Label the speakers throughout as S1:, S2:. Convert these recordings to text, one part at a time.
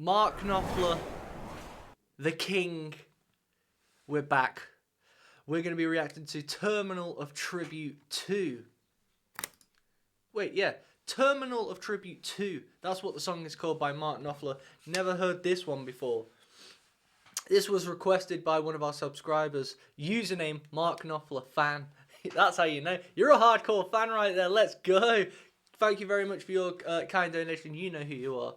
S1: Mark Knopfler, the king. We're back. We're going to be reacting to Terminal of Tribute 2. Wait, yeah. Terminal of Tribute 2. That's what the song is called by Mark Knopfler. Never heard this one before. This was requested by one of our subscribers. Username, Mark Knopfler fan. That's how you know. You're a hardcore fan right there. Let's go. Thank you very much for your kind donation. You know who you are.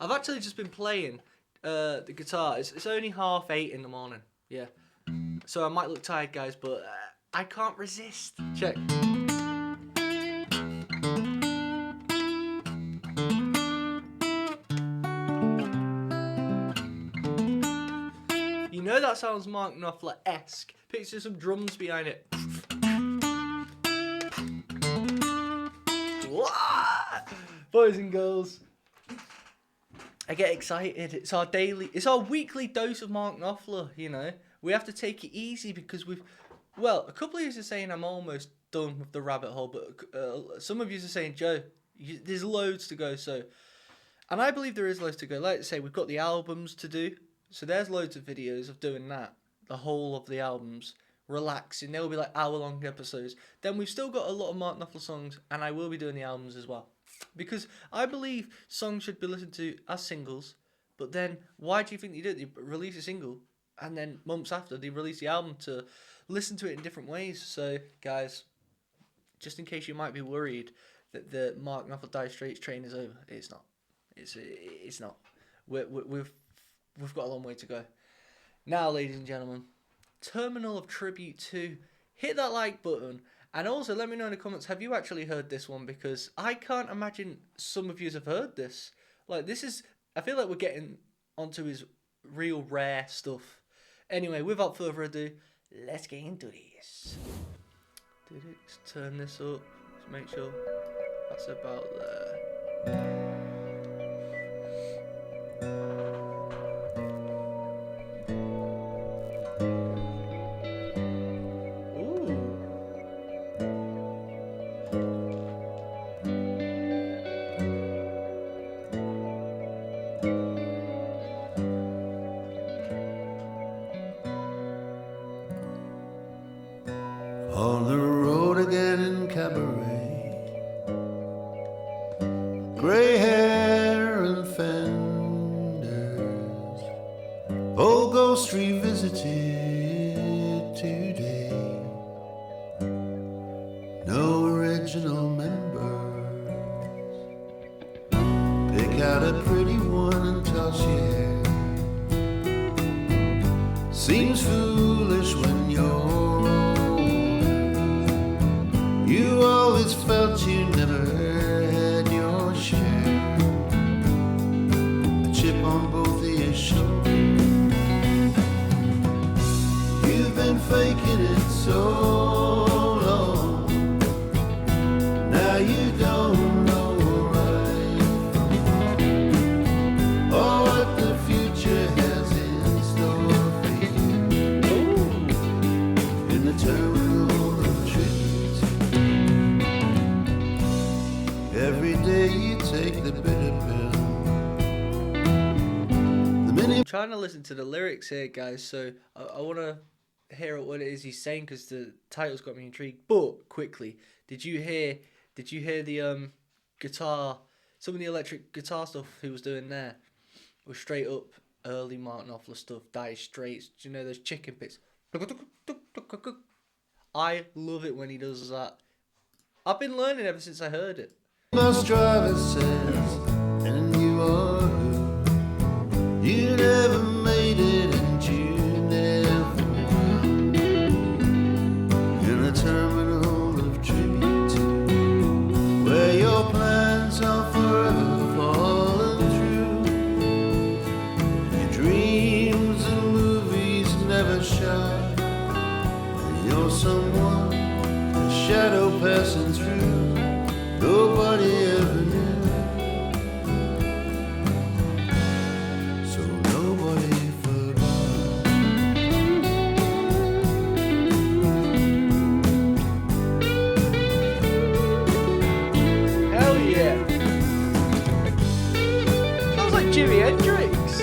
S1: I've actually just been playing the guitar. It's only 8:30 in the morning. Yeah. So I might look tired, guys, but I can't resist. Check. You know that sounds Mark Knopfler-esque. Picture some drums behind it. What? Boys and girls, I get excited. It's our weekly dose of Mark Knopfler, you know. We have to take it easy because a couple of you are saying I'm almost done with the rabbit hole, but some of you are saying, Joe, there's loads to go, and I believe there is loads to go. Like I say, we've got the albums to do, so there's loads of videos of doing that, the whole of the albums, relaxing. They'll be like hour-long episodes. Then we've still got a lot of Mark Knopfler songs, and I will be doing the albums as well. Because I believe songs should be listened to as singles, but then why do you think they do it? They release a single, and then months after they release the album to listen to it in different ways. So, guys, just in case you might be worried that the Mark Knopfler Dire Straits train is over, it's not. It's not. We've got a long way to go. Now, ladies and gentlemen, Terminal of Tribute 2. Hit that like button. And also, let me know in the comments, have you actually heard this one? Because I can't imagine some of you have heard this. Like, I feel like we're getting onto his real rare stuff. Anyway, without further ado, let's get into this. Let's turn this up. Let's make sure that's about there.
S2: On the road again in cabaret, gray hair and fenders, old ghost revisited today. No original members. Pick out a pretty one and toss your hair. Seems foolish when you're you always felt you never had your share. A chip on both of your shoulders. You've been faking it so long. Now you don't know right from wrong, or what the future has in store for you. In the terminal of tribute. Every day you take the bitter pill.
S1: I'm trying to listen to the lyrics here, guys, so I want to hear what it is he's saying because the title's got me intrigued. But quickly, did you hear the guitar? Some of the electric guitar stuff he was doing there was straight up early Mark Knopfler stuff. Dire Straits. Do you know those chicken picks? I love it when he does that. I've been learning ever since I heard it.
S2: Bus driver says, and you are who? You never made it and you never will. In a terminal of tribute to where your plans are forever falling through. Your dreams and movies never shine, and you're someone, a shadow passing through. Nobody ever knew, so nobody forgot.
S1: Hell yeah! Sounds like Jimi Hendrix.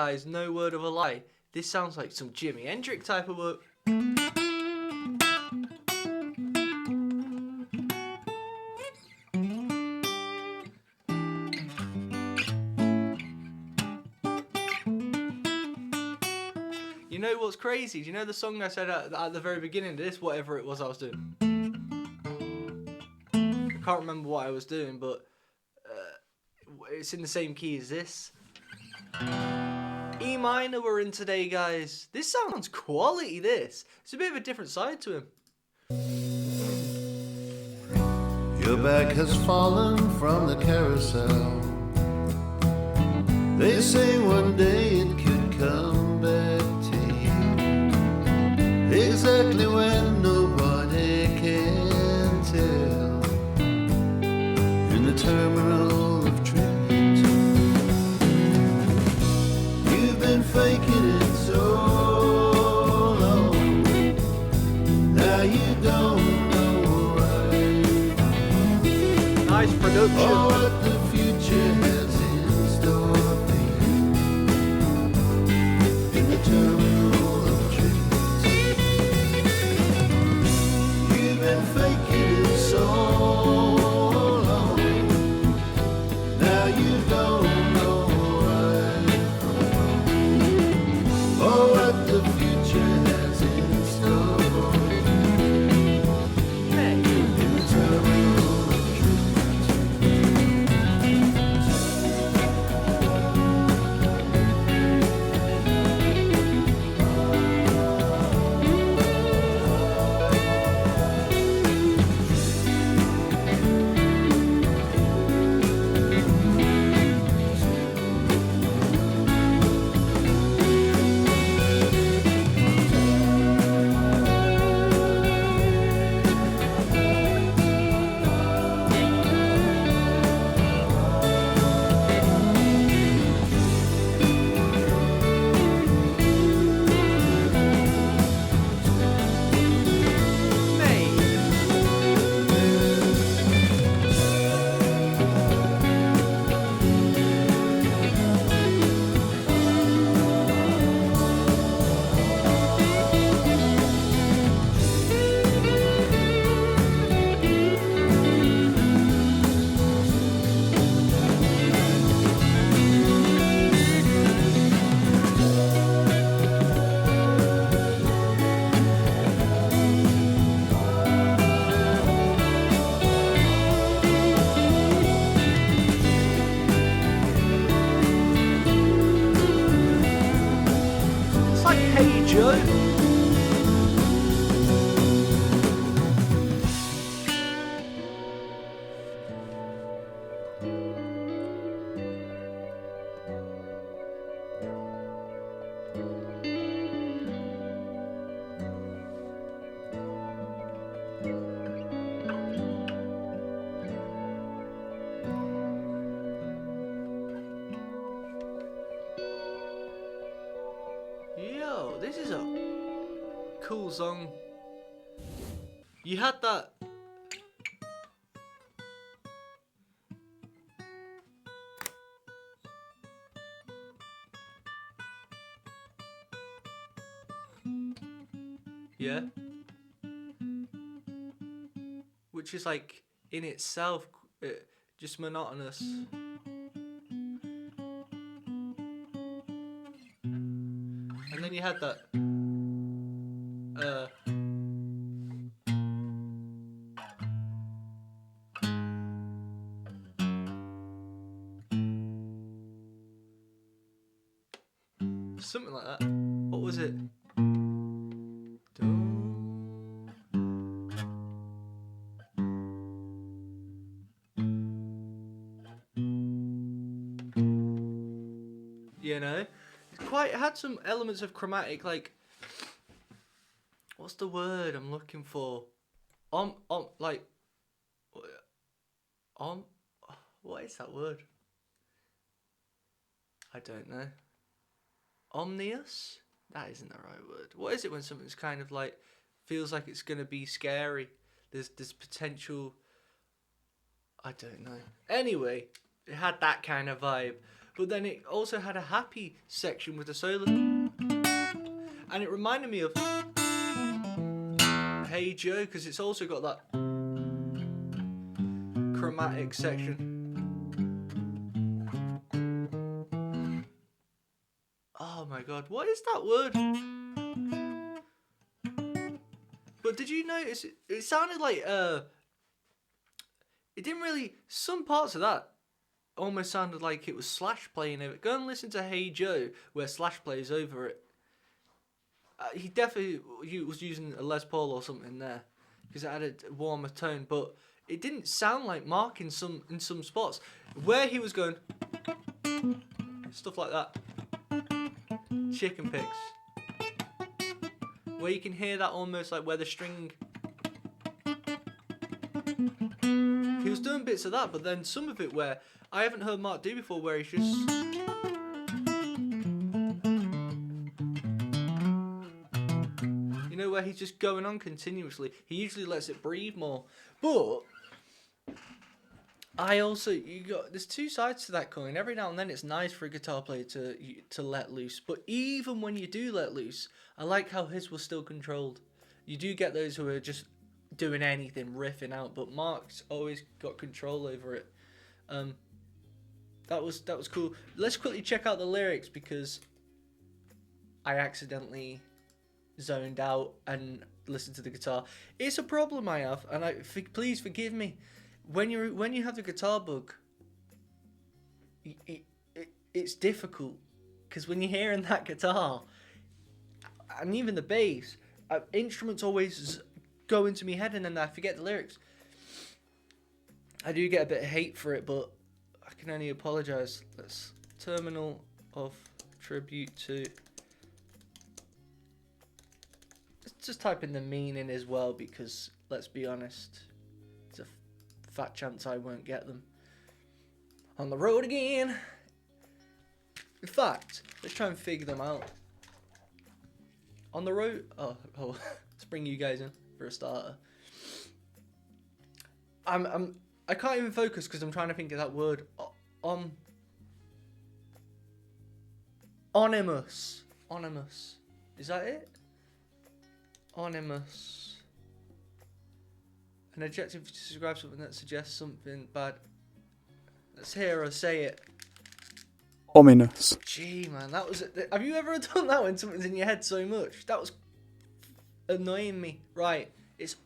S1: guys, no word of a lie, this sounds like some Jimi Hendrix type of work. You know what's crazy? Do you know the song I said at the very beginning of this, whatever it was I was doing? I can't remember what I was doing, but it's in the same key as this. E minor we're in today, guys. This sounds quality, this. It's a bit of a different side to him.
S2: Your back has fallen from the carousel. They say one day it could come back to you. Exactly when nobody can tell. In the terminal of dreams, you've been faking it so long. Now you don't know right.
S1: Nice production.
S2: Oh, what the future has in store for you. In the terminal of dreams, you've been faking it so long. Now you don't know right from wrong. Oh, what the future has in store for you.
S1: Hey.
S2: In the terminal of
S1: It's like Hey Joe. Yo, this is a cool song. You had that. Yeah. Which is like in itself just monotonous. And then you had that. Something like that. What was it? You know, it had some elements of chromatic, like, what's the word I'm looking for? Like, what is that word? I don't know. Omnious? That isn't the right word. What is it when something's kind of like, feels like it's gonna be scary? There's potential. I don't know. Anyway, it had that kind of vibe. but then it also had a happy section with a solo, and it reminded me of Hey Joe, because it's also got that chromatic section. Oh my god, what is that word? But did you notice it sounded like it didn't really, some parts of that almost sounded like it was Slash playing over it. Go and listen to Hey Joe where Slash plays over it. He definitely was using a Les Paul or something there because it had a warmer tone, but it didn't sound like Mark in some spots where he was going stuff like that. Chicken picks, where you can hear that almost like where the string. He was doing bits of that, but then some of it where I haven't heard Mark do before, where he's just. Where he's just going on continuously. He usually lets it breathe more. But there's two sides to that coin. Every now and then it's nice for a guitar player to let loose. But even when you do let loose, I like how his was still controlled. You do get those who are just doing anything, riffing out, but Mark's always got control over it. That was cool. Let's quickly check out the lyrics because I accidentally zoned out and listened to the guitar. It's a problem I have, and please forgive me. When you have the guitar bug, it's difficult because when you're hearing that guitar and even the bass, instruments always go into my head and then I forget the lyrics. I do get a bit of hate for it, but I can only apologise. Let's Terminal of Tribute to. Just type in the meaning as well because let's be honest, it's a fat chance I won't get them. On the road again. In fact, let's try and figure them out. On the road. Oh, let's bring you guys in for a starter. I can't even focus because I'm trying to think of that word. Onimus. Is that it? Onimus. An adjective to describe something that suggests something bad. Let's hear her say it.
S3: Ominous.
S1: Gee, man, that was. Have you ever done that when something's in your head so much? That was annoying me. Right, it's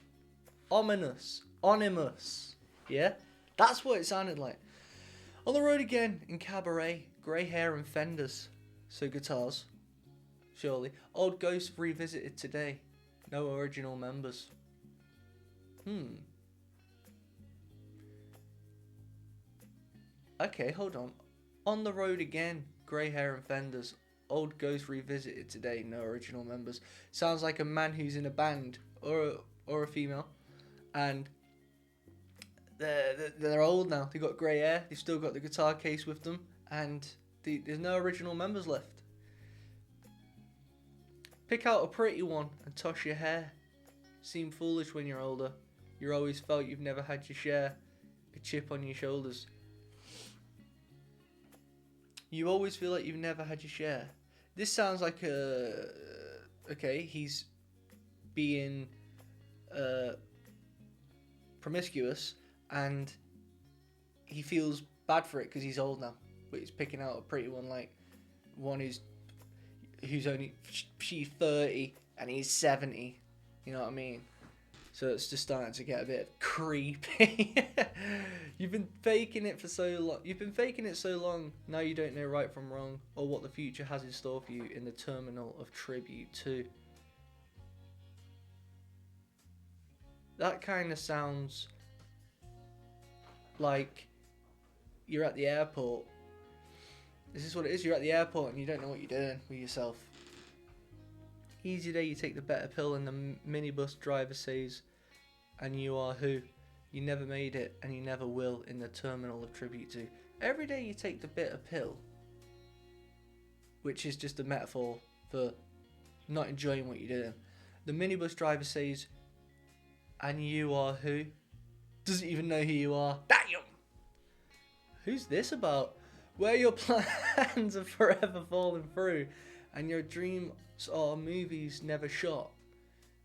S1: ominous. Onimus. Yeah, that's what it sounded like. On the road again in cabaret, grey hair and fenders. So guitars. Surely. Old Ghost revisited today. No original members. Okay, hold on. On the road again, grey hair and fenders. Old Ghost revisited today. No original members. Sounds like a man who's in a band or a female, and they're old now. They've got grey hair. They've still got the guitar case with them, and there's no original members left. Pick out a pretty one and toss your hair. Seem foolish when you're older. You always felt you've never had your share. A chip on your shoulders. You always feel like you've never had your share. This sounds like okay, he's being promiscuous and he feels bad for it because he's old now. But he's picking out a pretty one, like one who's only, she's 30 and he's 70. You know what I mean? So it's just starting to get a bit creepy. You've been faking it for so long. You've been faking it so long. Now you don't know right from wrong or what the future has in store for you in the terminal of tribute to. That kind of sounds like you're at the airport. This is what it is. You're at the airport and you don't know what you're doing with yourself. Easy day, you take the better pill and the minibus driver says, and you are who? You never made it and you never will in the terminal of tribute to. Every day you take the bitter pill, which is just a metaphor for not enjoying what you're doing. The minibus driver says, and you are who? Doesn't even know who you are. Damn! Who's this about? where your plans are forever falling through, and your dreams or movies never shot,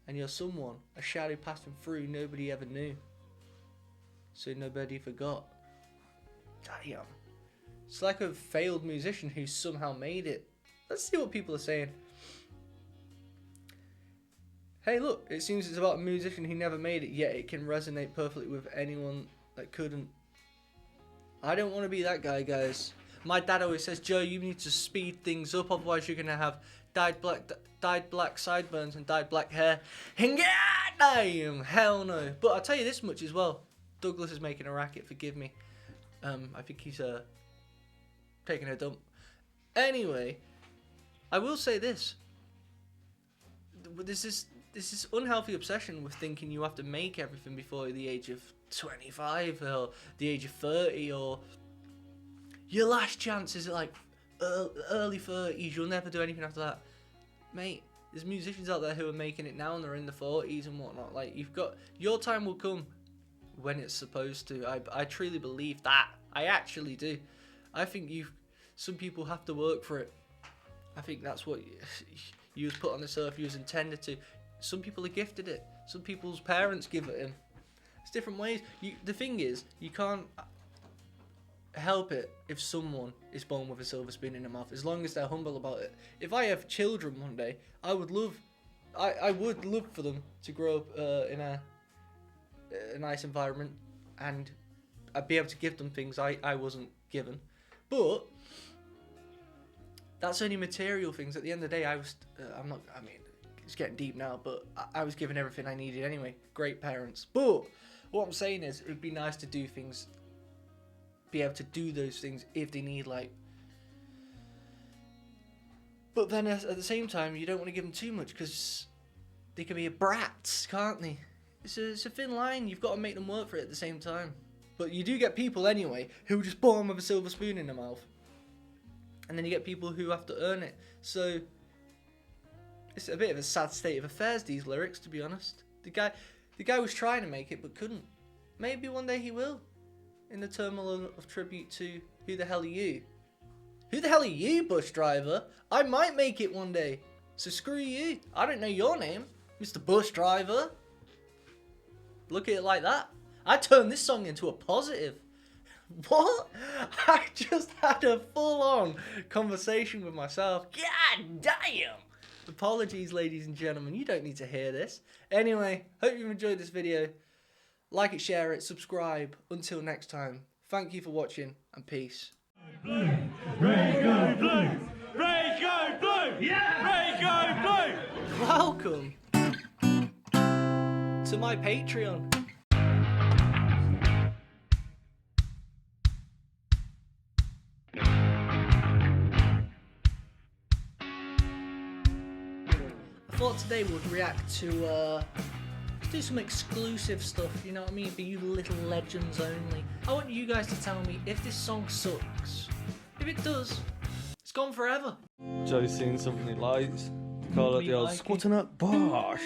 S1: and you're someone, a shadow passing through nobody ever knew, so nobody forgot. Damn. It's like a failed musician who somehow made it. Let's see what people are saying. Hey look, it seems it's about a musician who never made it, yet it can resonate perfectly with anyone that couldn't. I don't want to be that guy, guys. My dad always says, Joe, you need to speed things up, otherwise you're going to have dyed black sideburns and dyed black hair. Damn, hell no. But I'll tell you this much as well. Douglas is making a racket, forgive me. I think he's taking a dump. Anyway, I will say this. There's this unhealthy obsession with thinking you have to make everything before the age of 25 or the age of 30, or your last chance is at like early 30s, you'll never do anything after that. Mate, there's musicians out there who are making it now and they're in the 40s and whatnot. Like, you've got, your time will come when it's supposed to. I truly believe that. I actually do. I think some people have to work for it. I think that's what you was put on this earth, you was intended to. Some people are gifted it. Some people's parents give it in. It's different ways. The thing is, you can't help it if someone is born with a silver spoon in their mouth, as long as they're humble about it. If I have children one day, I would love for them to grow up in a nice environment, and I'd be able to give them things I wasn't given. But that's only material things. At the end of the day, it's getting deep now, but I was given everything I needed anyway. Great parents. But what I'm saying is, it would be nice to do things, be able to do those things if they need, like. But then at the same time, you don't want to give them too much, because they can be brats, can't they? It's a thin line. You've got to make them work for it at the same time. But you do get people anyway who are just born with a silver spoon in their mouth, and then you get people who have to earn it. So it's a bit of a sad state of affairs, these lyrics, to be honest. The guy was trying to make it but couldn't. Maybe one day he will. In the turmoil of tribute to Who the Hell Are You? Who the hell are you, bus driver? I might make it one day. So screw you. I don't know your name, Mr. Bus Driver. Look at it like that. I turned this song into a positive. What? I just had a full-on conversation with myself. God damn! Apologies, ladies and gentlemen. You don't need to hear this. Anyway, hope you've enjoyed this video. Like it, share it, subscribe. Until next time, thank you for watching, and peace.
S4: Blue! Raygo blue! Raygo blue! Yeah! Raygo blue!
S1: Welcome to my Patreon. I thought today we'd react to, let's do some exclusive stuff, you know what I mean, for you little legends only. I want you guys to tell me if this song sucks. If it does, it's gone forever.
S5: Joe's seen something he likes. Call it the old
S1: Like it.
S5: squatting up bosh.